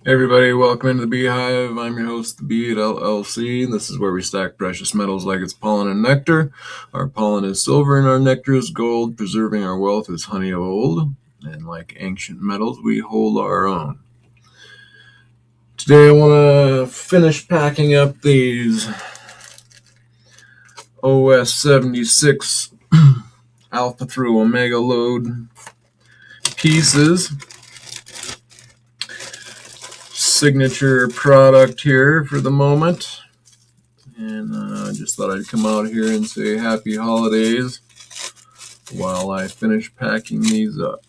Hey everybody, welcome into the Beehive. I'm your host, the Bee at LLC. This is where we stack precious metals like it's pollen and nectar. Our pollen is silver and our nectar is gold. Preserving our wealth is honey of old. And like ancient metals, we hold our own. Today I want to finish packing up these Os76 Alpha through Omega Load pieces. Signature product here for the moment. And I just thought I'd come out here and say happy holidays while I finish packing these up.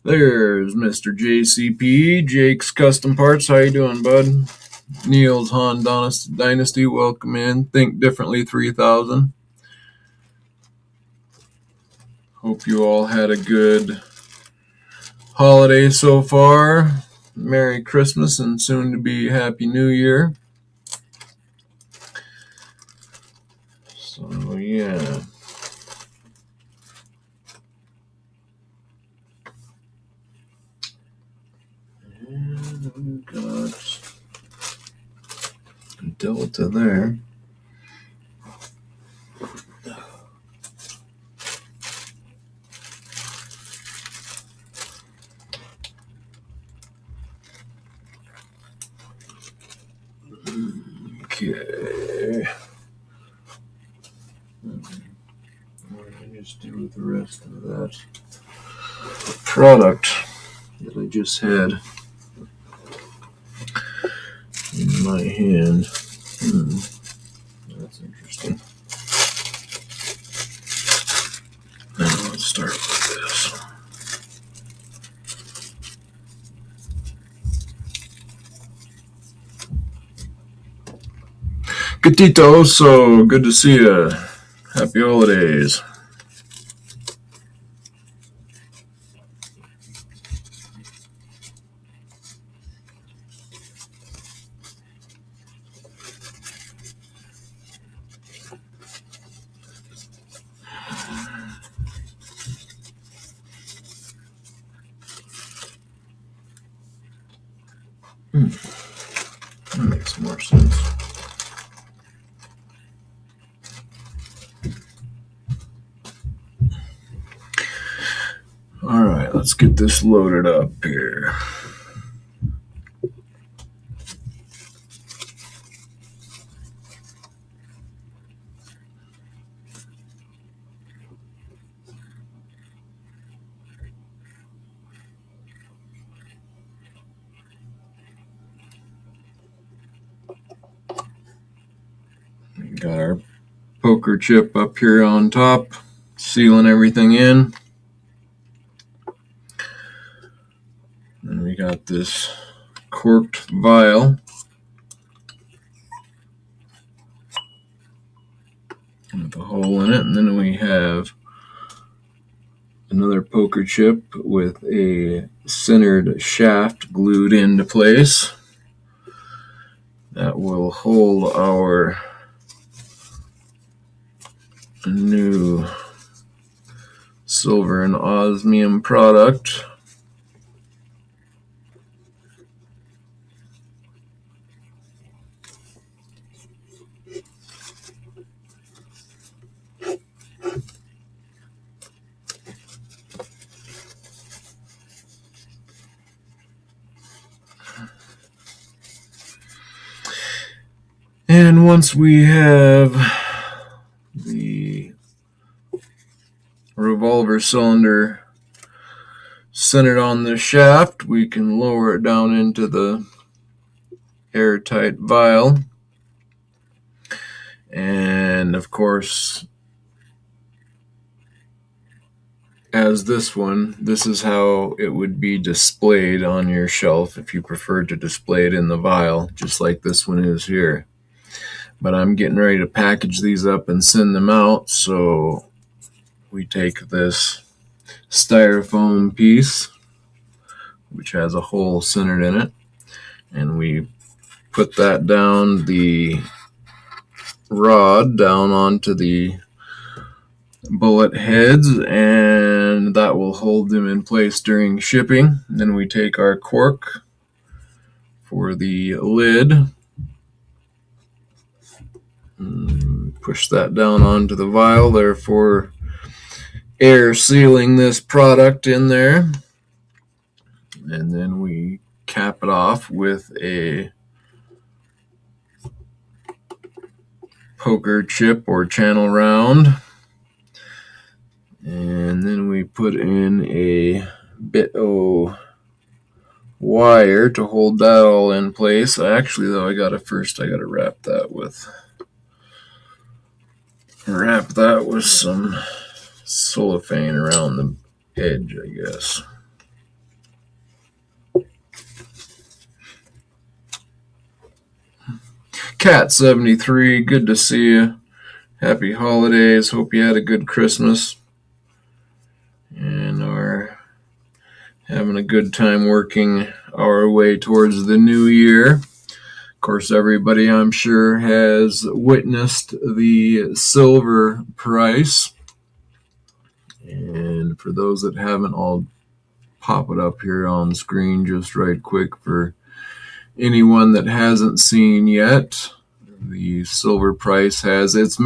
There's Mr. JCP, Jake's Custom Parts. How you doing, bud? Neil's Han Dynasty, welcome in. Think Differently 3000. Hope you all had a good holiday so far. Merry Christmas and soon to be Happy New Year. So, yeah. And we've got a Delta there. Okay. What did I just do with the rest of that product that I just had in my hand? That's interesting. Now let's start with this. Gatito, so good to see you. Happy holidays. That makes more sense. All right, let's get this loaded up here. Got our poker chip up here on top, sealing everything in. And we got this corked vial with a hole in it. And then we have another poker chip with a centered shaft glued into place. That will hold our new silver and osmium product. And once we have the revolver cylinder centered on the shaft, we can lower it down into the airtight vial. And of course, as this one, this is how it would be displayed on your shelf if you preferred to display it in the vial, just like this one is here. But I'm getting ready to package these up and send them out, so we take this styrofoam piece, which has a hole centered in it, and we put that down the rod down onto the bullet heads, and that will hold them in place during shipping. Then we take our cork for the lid. Push that down onto the vial, therefore air sealing this product in there. And then we cap it off with a poker chip or channel round. And then we put in a bit of wire to hold that all in place. Actually, though, I gotta wrap that with some cellophane around the edge, I guess. Cat73, good to see you. Happy holidays. Hope you had a good Christmas and are having a good time working our way towards the new year. Of course, everybody, I'm sure, has witnessed the silver price. And for those that haven't, I'll pop it up here on the screen just right quick for anyone that hasn't seen yet. The silver price has I was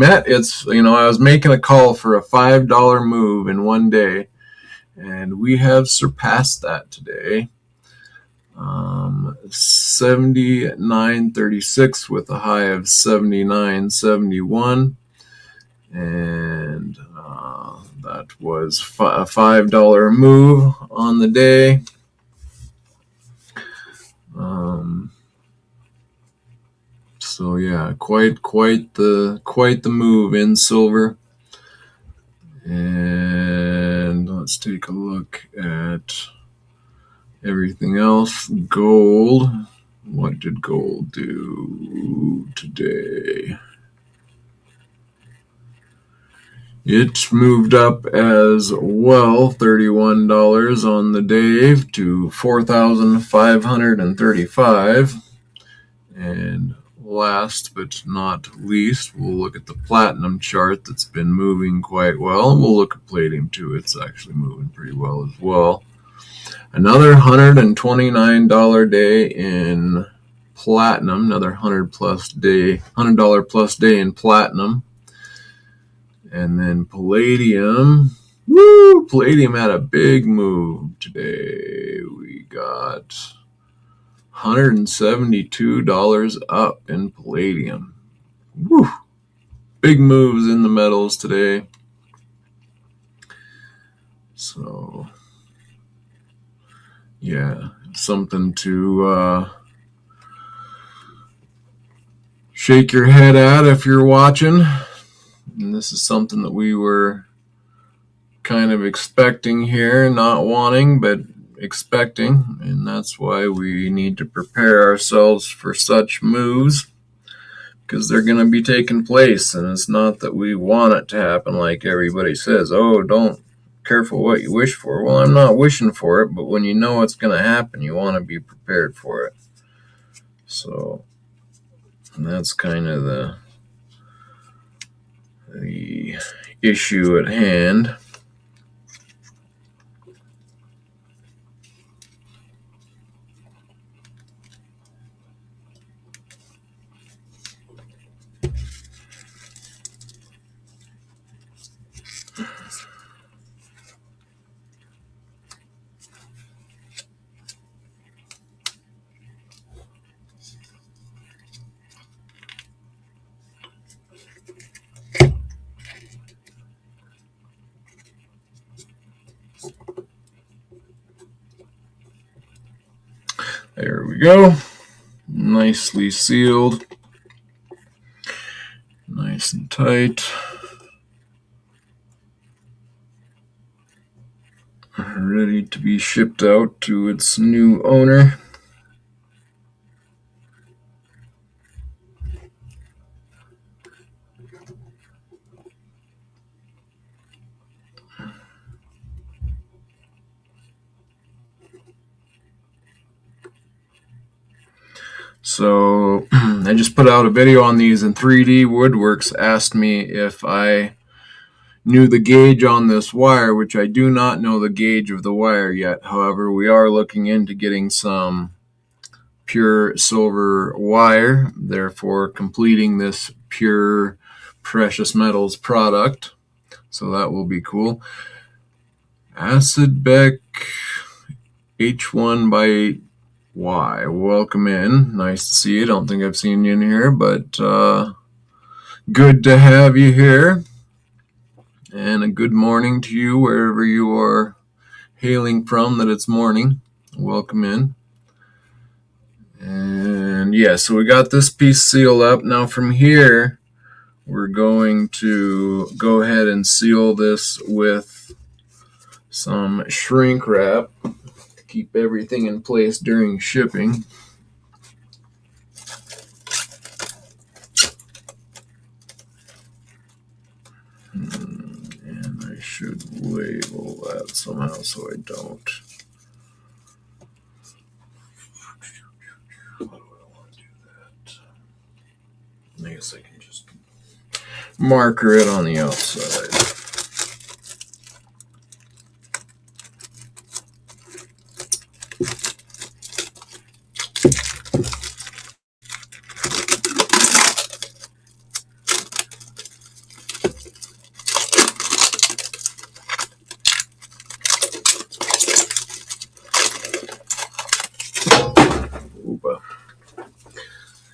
making a call for a $5 move in one day, and we have surpassed that today. 79.36 with a high of 79.71, and that was a $5 move on the day. So yeah, quite the move in silver. And let's take a look at everything else. Gold. What did gold do today? It moved up as well, $31 on the day to $4,535. And last but not least, we'll look at the platinum chart that's been moving quite well. And we'll look at palladium too. It's actually moving pretty well as well. Another $129 day in platinum, another $100 plus day in platinum. And then palladium, palladium had a big move today. We got $172 up in palladium. Woo! Big moves in the metals today. So, yeah, something to shake your head at if you're watching. And this is something that we were kind of expecting here, not wanting, but expecting, and that's why we need to prepare ourselves for such moves, because they're going to be taking place. And it's not that we want it to happen like everybody says, oh, don't, careful what you wish for. Well, I'm not wishing for it, but when you know it's going to happen, you want to be prepared for it. So that's kind of the issue at hand. There we go. Nicely sealed. Nice and tight. Ready to be shipped out to its new owner. So I just put out a video on these in 3D. Woodworks asked me if I knew the gauge on this wire, which I do not know the gauge of the wire yet. However, we are looking into getting some pure silver wire, therefore completing this pure precious metals product. So that will be cool. Acid Beck H1 by Y, welcome in. Nice to see you. Don't think I've seen you in here, but good to have you here. And a good morning to you wherever you are hailing from, that it's morning. Welcome in. And yeah, so we got this piece sealed up. Now from here, we're going to go ahead and seal this with some shrink wrap to keep everything in place during shipping. And I should label that somehow so I don't. How do I want to do that? I guess I can just marker it on the outside.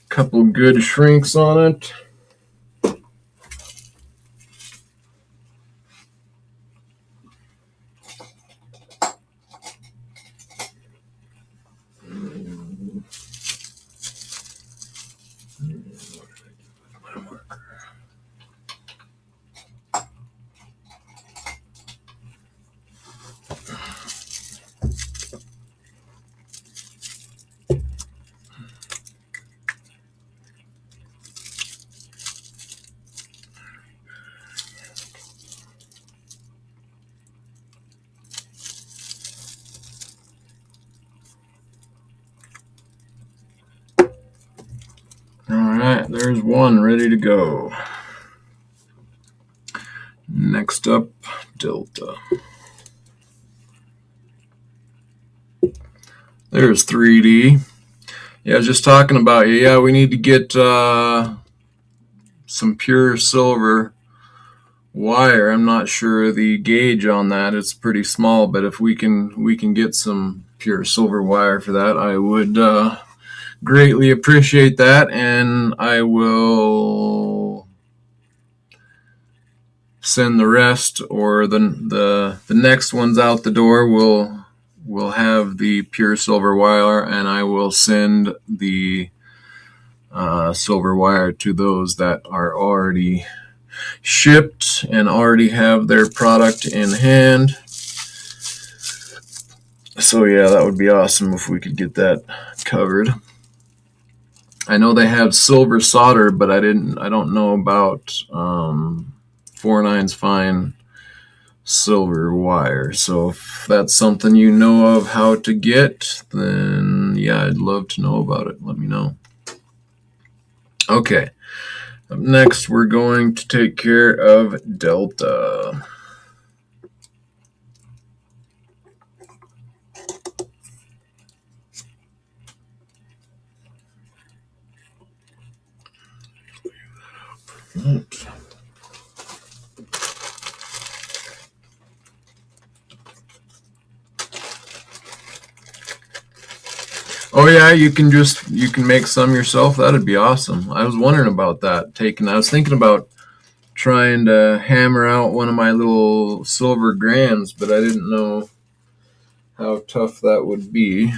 Couple good shrinks on it. Alright, there's one ready to go. Next up, Delta. There's 3D. Yeah, I was just talking about you. Yeah, we need to get some pure silver wire. I'm not sure the gauge on that. It's pretty small, but if we can get some pure silver wire for that, I would greatly appreciate that, and I will send the rest, or the next ones out the door will have the pure silver wire, and I will send the silver wire to those that are already shipped and already have their product in hand. So yeah, that would be awesome if we could get that covered. I know they have silver solder, but I don't know about 4-9's fine silver wire. So if that's something you know of how to get, then yeah, I'd love to know about it. Let me know. Okay, up next we're going to take care of Delta. Oops. Oh yeah, you can make some yourself. That'd be awesome. I was wondering about that. I was thinking about trying to hammer out one of my little silver grands, but I didn't know how tough that would be.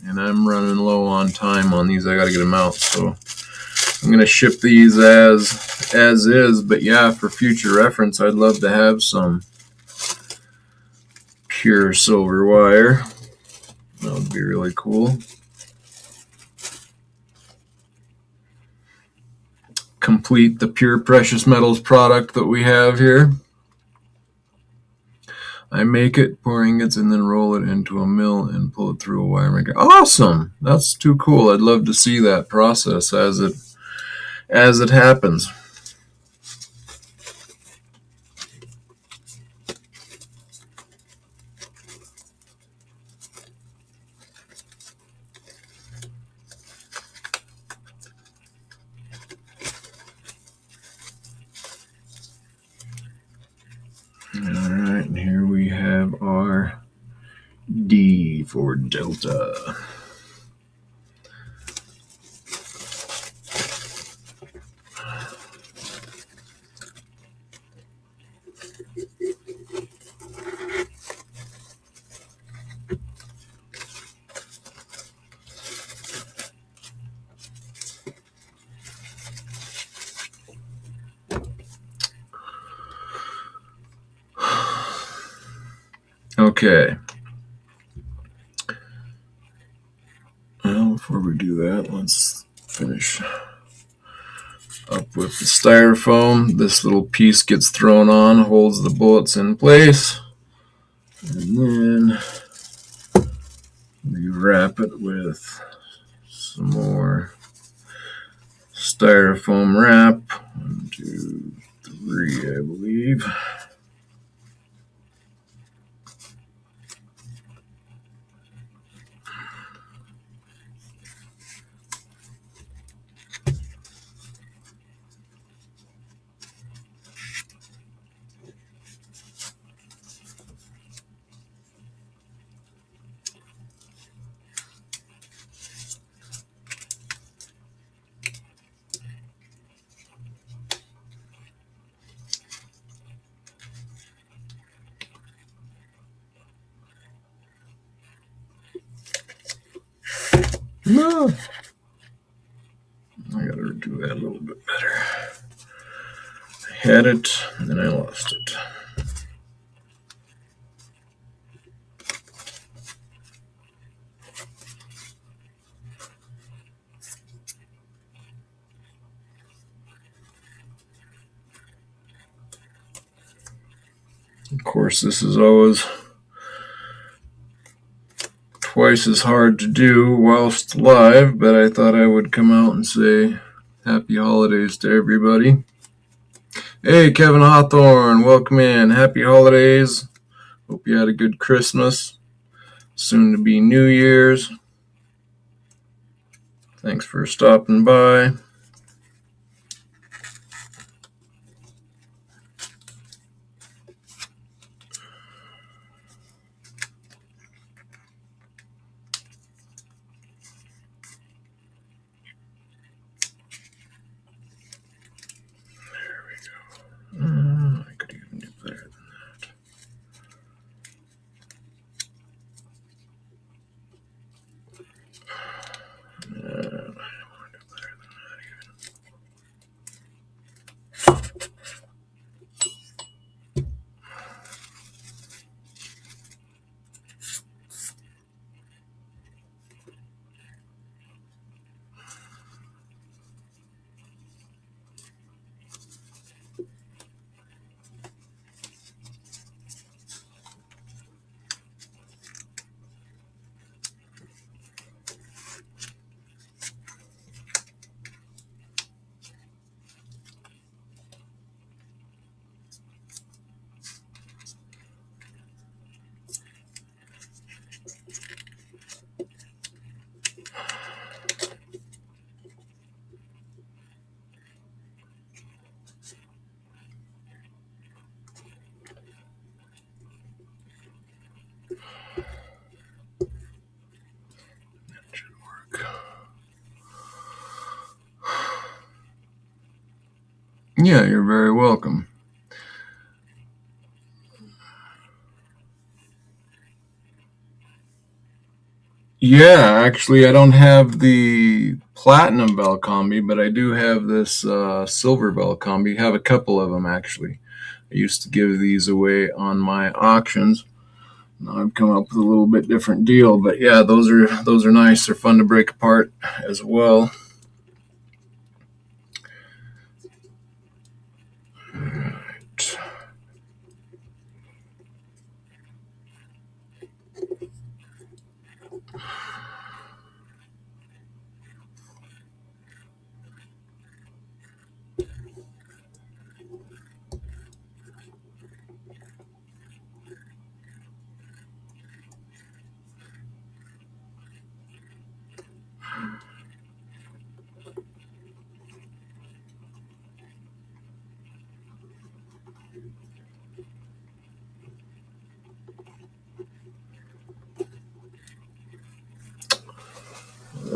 And I'm running low on time on these. I gotta get them out, so I'm gonna ship these as is. But yeah, for future reference, I'd love to have some pure silver wire. That would be really cool. Complete the pure precious metals product that we have here. I make it, pour ingots, and then roll it into a mill and pull it through a wire maker. Awesome! That's too cool. I'd love to see that process as it happens. have our D for Delta. Okay. Well, before we do that, let's finish up with the styrofoam. This little piece gets thrown on, holds the bullets in place, and then we wrap it with some more styrofoam wrap. 1, 2, 3, I believe. No, I gotta do that a little bit better. I had it, and then I lost it. Of course, this is always twice as hard to do whilst live, but I thought I would come out and say happy holidays to everybody. Hey, Kevin Hawthorne, welcome in. Happy holidays. Hope you had a good Christmas. Soon to be New Year's. Thanks for stopping by. I could even do better than that. Yeah, you're very welcome. Yeah, actually, I don't have the platinum Belcombi, but I do have this silver Belcombi. I have a couple of them, actually. I used to give these away on my auctions. Now I've come up with a little bit different deal, but yeah, those are nice. They're fun to break apart as well. Right.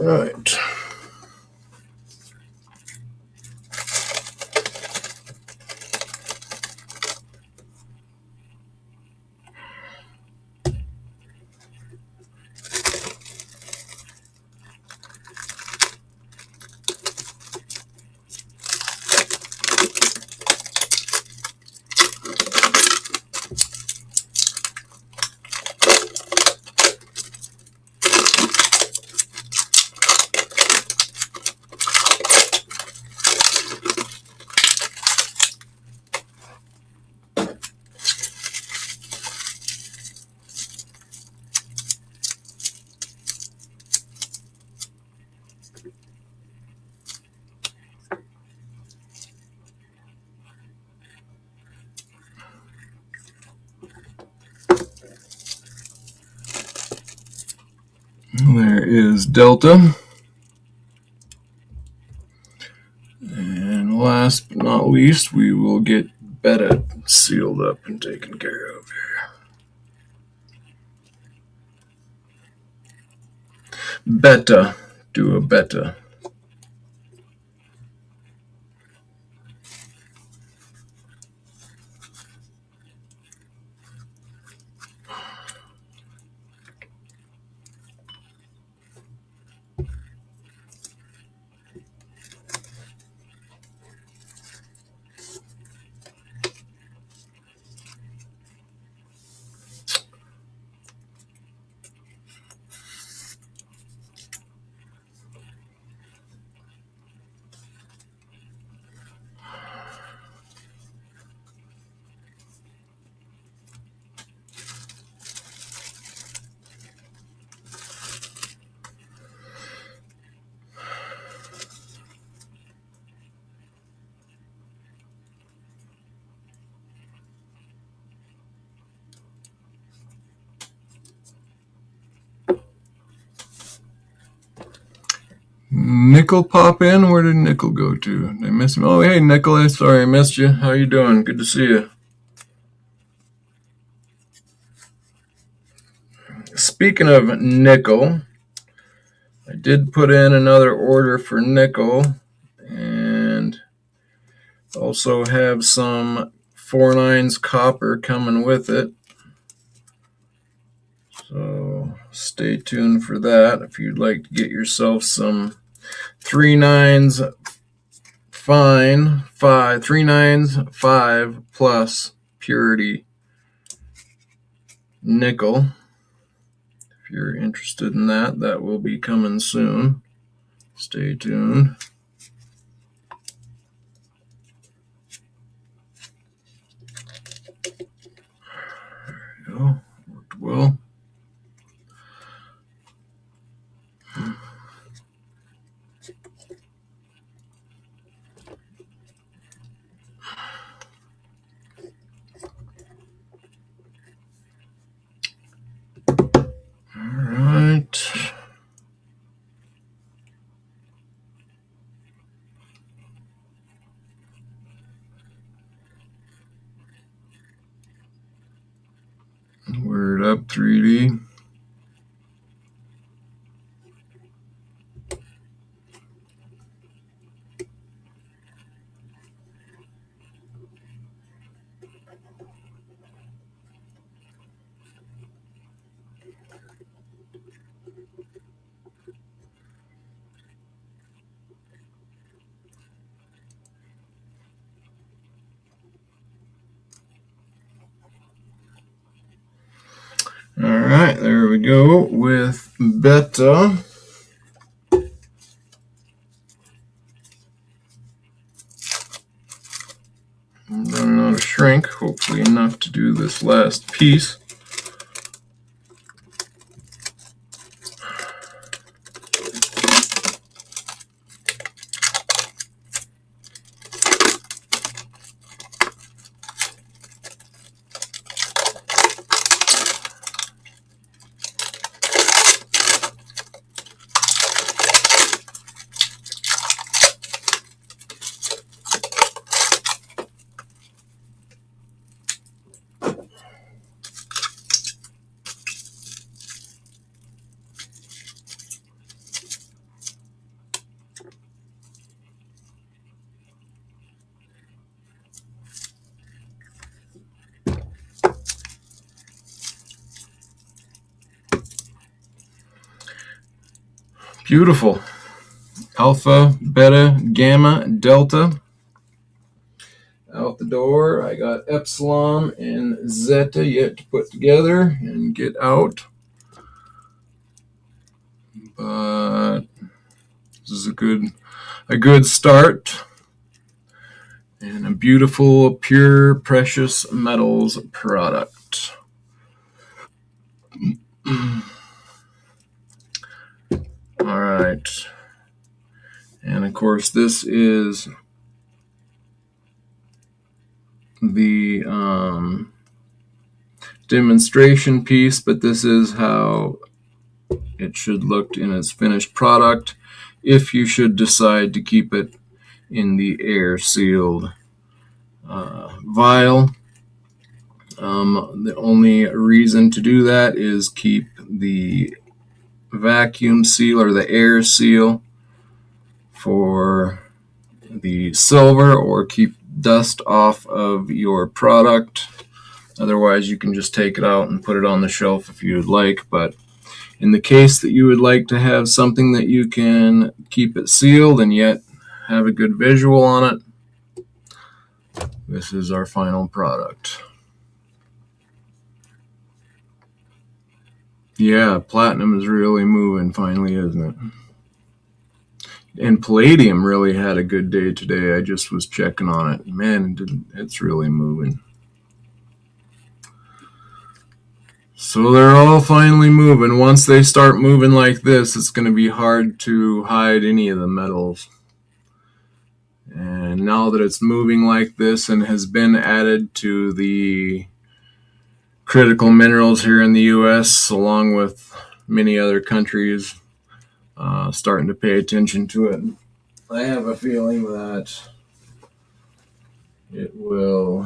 right. There is delta. And last but not least, we will get beta sealed up and taken care of here. Beta. Do a beta. Nickel pop in? Where did Nickel go to? Did I miss him? Oh, hey, Nickel. Sorry I missed you. How you doing? Good to see you. Speaking of nickel, I did put in another order for nickel and also have some 4/9 copper coming with it. So stay tuned for that if you'd like to get yourself some 3/9 fine 3/9 5 plus purity nickel. If you're interested in that, that will be coming soon. Stay tuned. There we go. Worked well. Alright. Word up 3D. Alright, there we go with beta. I'm running out of shrink, hopefully enough to do this last piece. Beautiful. Alpha, beta, gamma, delta. Out the door, I got epsilon and zeta yet to put together and get out. But this is a good start. And a beautiful, pure, precious metals product. All right. And of course, this is the demonstration piece, but this is how it should look in its finished product if you should decide to keep it in the air-sealed vial. The only reason to do that is keep the vacuum seal or the air seal for the silver, or keep dust off of your product. Otherwise, you can just take it out and put it on the shelf if you would like. But in the case that you would like to have something that you can keep it sealed and yet have a good visual on it, this is our final product. Yeah, platinum is really moving finally, isn't it? And palladium really had a good day today. I just was checking on it. Man, it's really moving. So they're all finally moving. Once they start moving like this, it's going to be hard to hide any of the metals. And now that it's moving like this and has been added to the critical minerals here in the U.S., along with many other countries starting to pay attention to it, I have a feeling that it will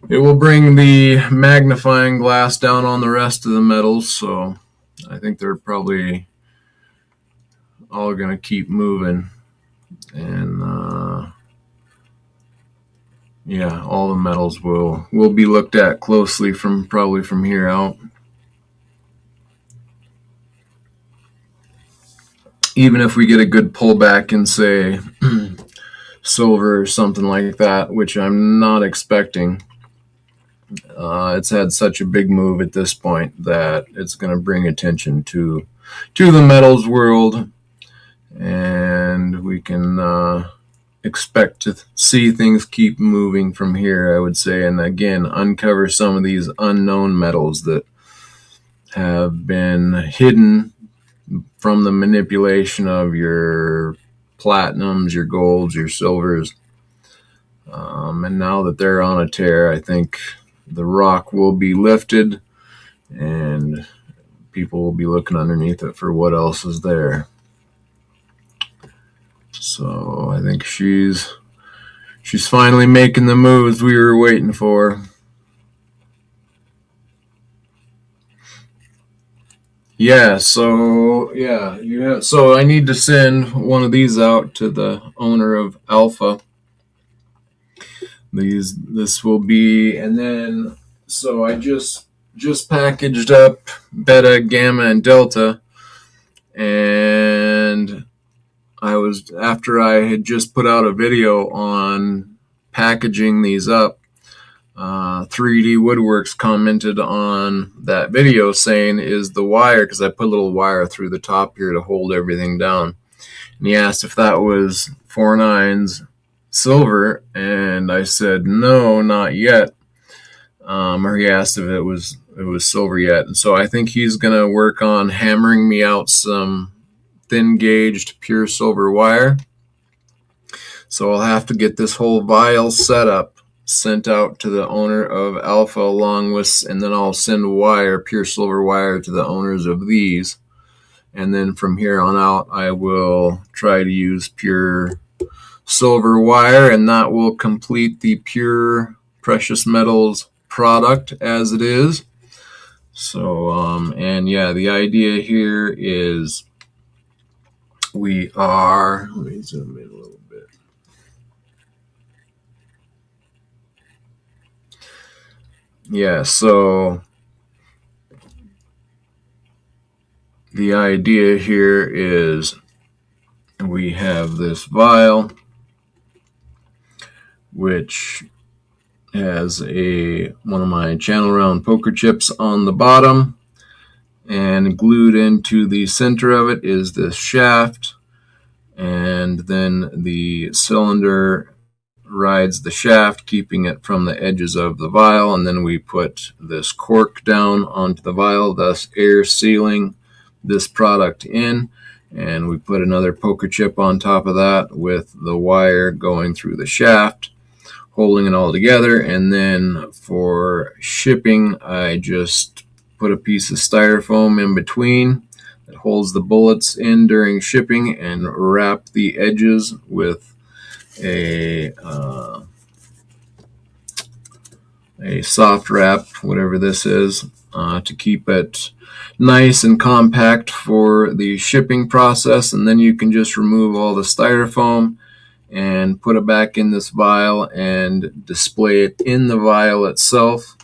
bring the magnifying glass down on the rest of the metals. So I think they're probably all going to keep moving. And yeah, all the metals will be looked at closely probably from here out. Even if we get a good pullback in, say, silver or something like that, which I'm not expecting. It's had such a big move at this point that it's going to bring attention to the metals world, and we can expect to see things keep moving from here, I would say, and again uncover some of these unknown metals that have been hidden from the manipulation of your platinums, your golds, your silvers. And now that they're on a tear, I think the rock will be lifted and people will be looking underneath it for what else is there. So I think she's finally making the moves we were waiting for. Yeah, so so I need to send one of these out to the owner of Alpha. This will be, and then so I just packaged up beta, gamma, and delta, and after I had just put out a video on packaging these up, 3D Woodworks commented on that video saying, is the wire, because I put a little wire through the top here to hold everything down, and he asked if that was 4/9 silver, and I said no, not yet. Or he asked if it was silver yet, and so I think he's gonna work on hammering me out some thin gauged pure silver wire. So I'll have to get this whole vial set up, sent out to the owner of Alpha, along with, and then I'll send wire, pure silver wire, to the owners of these, and then from here on out I will try to use pure silver wire, and that will complete the pure precious metals product as it is. So and yeah, the idea here is we are, let me zoom in a little bit. Yeah, so The idea here is we have this vial which has one of my channel round poker chips on the bottom, and glued into the center of it is this shaft, and then the cylinder rides the shaft, keeping it from the edges of the vial, and then we put this cork down onto the vial, thus air sealing this product in, and we put another poker chip on top of that with the wire going through the shaft, holding it all together. And then for shipping, I just put a piece of styrofoam in between that holds the bullets in during shipping, and wrap the edges with a soft wrap, whatever this is, to keep it nice and compact for the shipping process. And then you can just remove all the styrofoam and put it back in this vial and display it in the vial itself,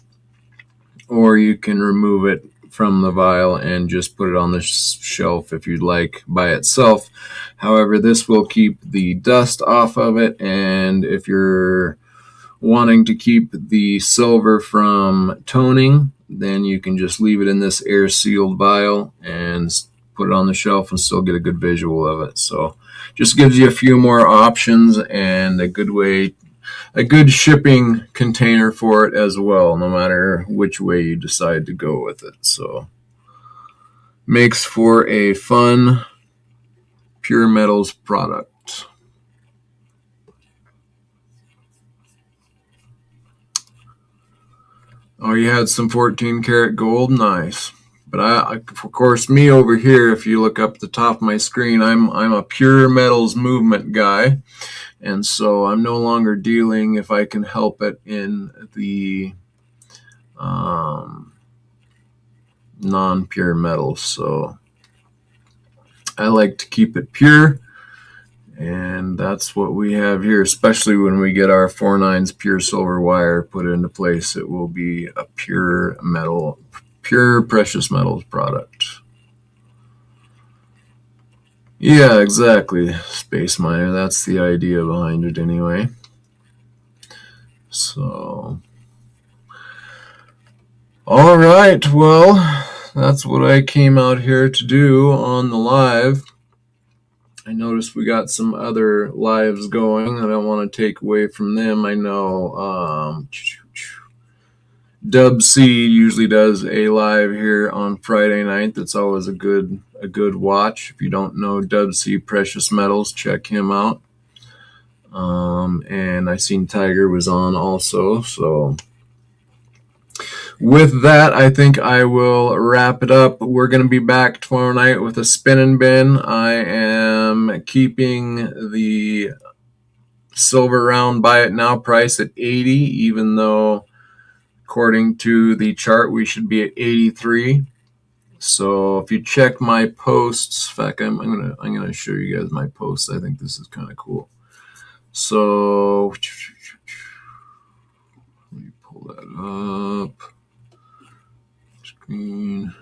or you can remove it from the vial and just put it on the shelf if you'd like by itself. However, this will keep the dust off of it, and if you're wanting to keep the silver from toning, then you can just leave it in this air sealed vial and put it on the shelf and still get a good visual of it. So just gives you a few more options and a good shipping container for it as well, no matter which way you decide to go with it. So makes for a fun Pure Metals product. Oh, you had some 14 karat gold? Nice. But of course, me over here, if you look up at the top of my screen, I'm a Pure Metals movement guy, and so I'm no longer dealing, if I can help it, in the non-pure metals. So I like to keep it pure, and that's what we have here. Especially when we get our 4/9 pure silver wire put into place, it will be a pure precious metals product. Yeah, exactly, Space Miner. That's the idea behind it anyway. So, all right, well, that's what I came out here to do on the live. I noticed we got some other lives going. I don't want to take away from them. I know Dub C usually does a live here on Friday night. That's always a good watch. If you don't know Dub C Precious Metals, check him out. And I seen Tiger was on also. So with that, I think I will wrap it up. We're going to be back tomorrow night with a spin and bin. I am keeping the silver round buy it now price at 80, even though according to the chart we should be at 83. So if you check my posts, in fact, I'm gonna show you guys my posts. I think this is kind of cool. So let me pull that up. Screen.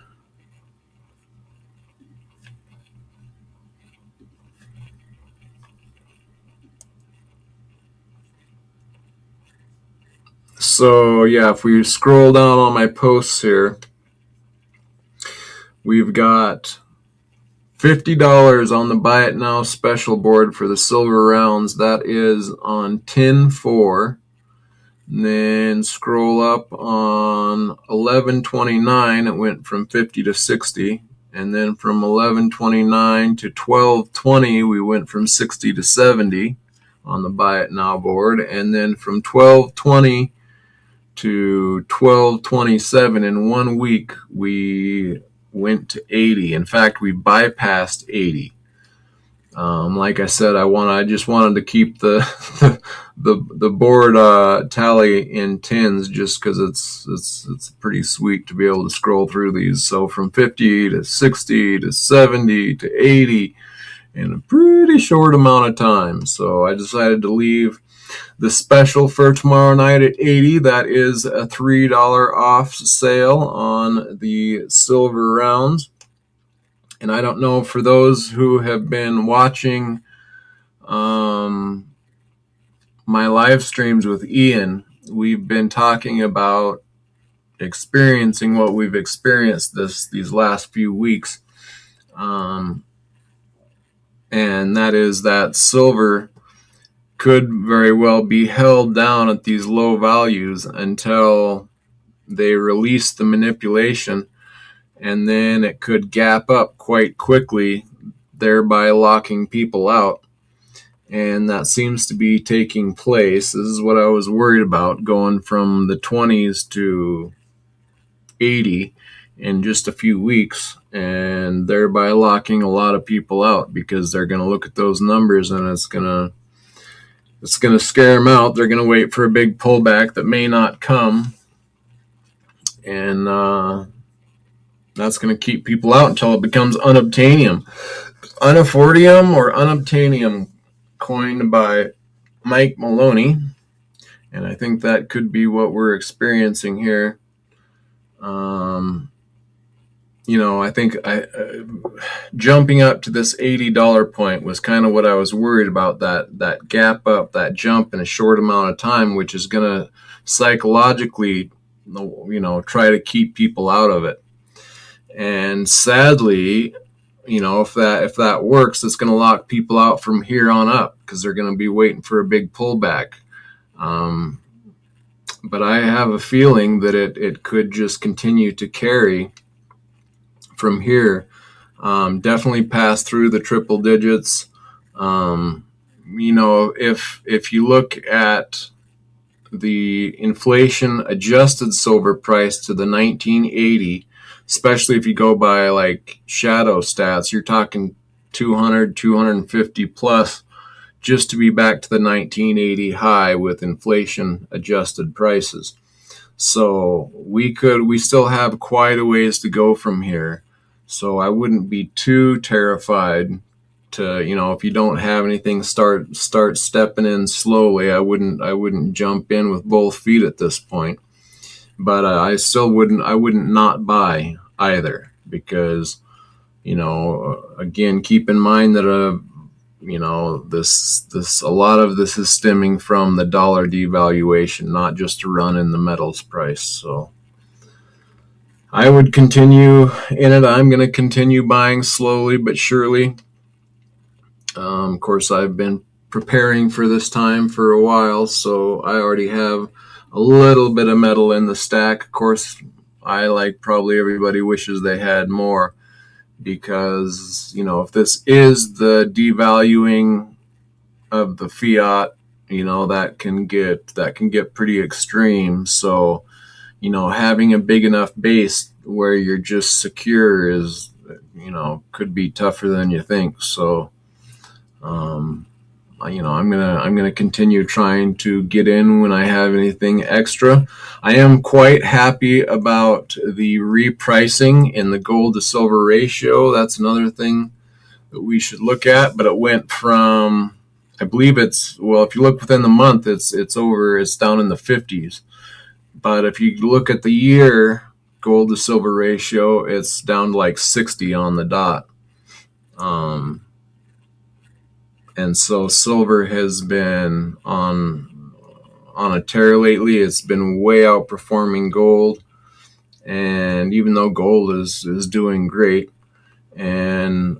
So yeah, if we scroll down on my posts here, we've got $50 on the buy it now special board for the silver rounds. That is on 10/4. And then scroll up on 11/29, it went from 50 to 60. And then from 11/29 to 12/20, we went from 60 to 70 on the buy it now board. And then from 12/20 to 12/27, in 1 week, we went to 80. In fact, we bypassed 80. Like I said, I just wanted to keep the board tally in tens, just because it's pretty sweet to be able to scroll through these. So from 50 to 60 to 70 to 80 in a pretty short amount of time. So I decided to leave the special for tomorrow night at 80. That is a $3 off sale on the silver rounds. And I don't know, for those who have been watching my live streams with Ian, we've been talking about experiencing what we've experienced these last few weeks. And that is that silver could very well be held down at these low values until they release the manipulation, and then it could gap up quite quickly, thereby locking people out. And that seems to be taking place. This is what I was worried about, going from the 20s to 80 in just a few weeks, and thereby locking a lot of people out, because they're going to look at those numbers and it's going to scare them out. They're going to wait for a big pullback that may not come, and that's going to keep people out until it becomes unobtainium. Unaffordium or unobtainium, coined by Mike Maloney, and I think that could be what we're experiencing here. I think jumping up to this $80 point was kind of what I was worried about, that gap up, that jump in a short amount of time, which is going to psychologically, try to keep people out of it. And sadly, if that works, it's going to lock people out from here on up, because they're going to be waiting for a big pullback. But I have a feeling that it could just continue to carry from here. Definitely pass through the triple digits. If you look at the inflation adjusted silver price to the 1980, especially if you go by like shadow stats, you're talking 200, 250 plus just to be back to the 1980 high with inflation adjusted prices. So we still have quite a ways to go from here. So I wouldn't be too terrified to, if you don't have anything, start stepping in slowly. I wouldn't jump in with both feet at this point. But I wouldn't not buy either, because, again, keep in mind that a lot of this is stemming from the dollar devaluation, not just a run in the metals price. So I would continue in it. I'm going to continue buying slowly but surely. Of course, I've been preparing for this time for a while, so I already have a little bit of metal in the stack. Of course, I, like probably everybody, wishes they had more, because, if this is the devaluing of the fiat, that can get pretty extreme. So, having a big enough base where you're just secure is, could be tougher than you think. So, I'm gonna continue trying to get in when I have anything extra. I am quite happy about the repricing in the gold to silver ratio. That's another thing that we should look at. But it went from, I believe if you look within the month, it's down in the 50s. But if you look at the year gold to silver ratio, it's down to like 60 on the dot. And so silver has been on a tear lately. It's been way outperforming gold. And even though gold is doing great, and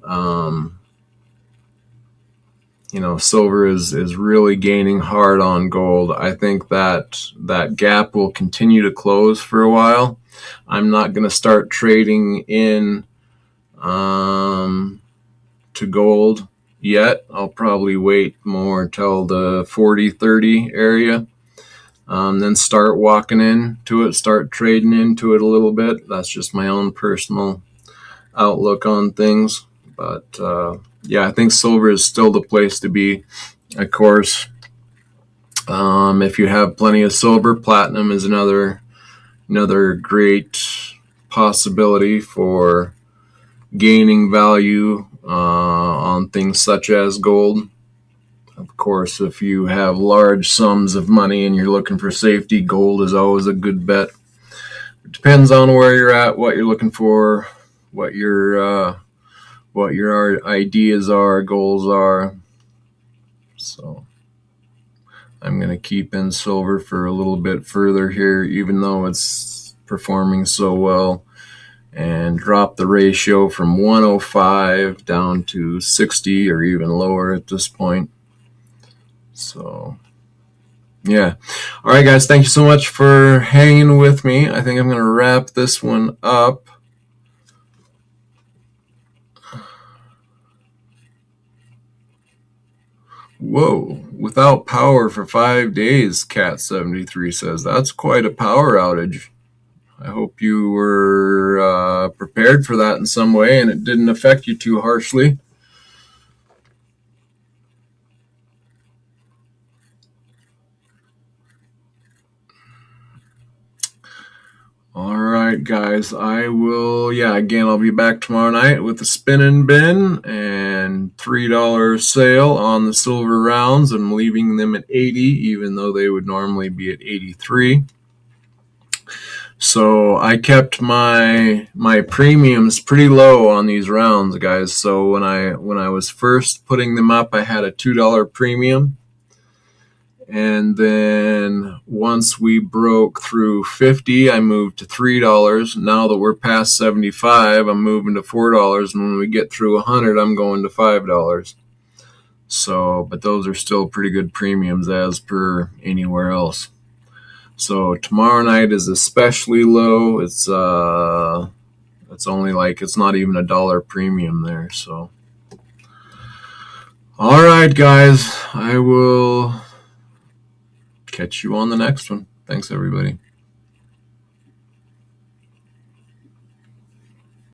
silver is really gaining hard on gold, I think that gap will continue to close for a while. I'm not going to start trading in to gold yet. I'll probably wait more until the 40-30 area, then start walking into it, start trading into it a little bit. That's just my own personal outlook on things. But I think silver is still the place to be. Of course, if you have plenty of silver, platinum is another great possibility for gaining value on things such as gold. Of course, if you have large sums of money and you're looking for safety, gold is always a good bet. It depends on where you're at, what you're looking for, what your what your ideas are, goals are. So I'm going to keep in silver for a little bit further here, even though it's performing so well, and drop the ratio from 105 down to 60 or even lower at this point. So yeah. All right, guys, thank you so much for hanging with me. I think I'm going to wrap this one up. Whoa, without power for 5 days, Cat73 says. That's quite a power outage. I hope you were prepared for that in some way and it didn't affect you too harshly. All right, guys, I will, again, I'll be back tomorrow night with the spinning bin and $3 sale on the silver rounds. I'm leaving them at 80, even though they would normally be at 83. So I kept my premiums pretty low on these rounds, guys. So when I was first putting them up, I had a $2 premium. And then once we broke through 50, I moved to $3. Now that we're past 75, I'm moving to $4. And when we get through 100, I'm going to $5. So, but those are still pretty good premiums as per anywhere else. So tomorrow night is especially low. It's only like, it's not even $1 premium there. So, all right, guys, I will catch you on the next one. Thanks, everybody.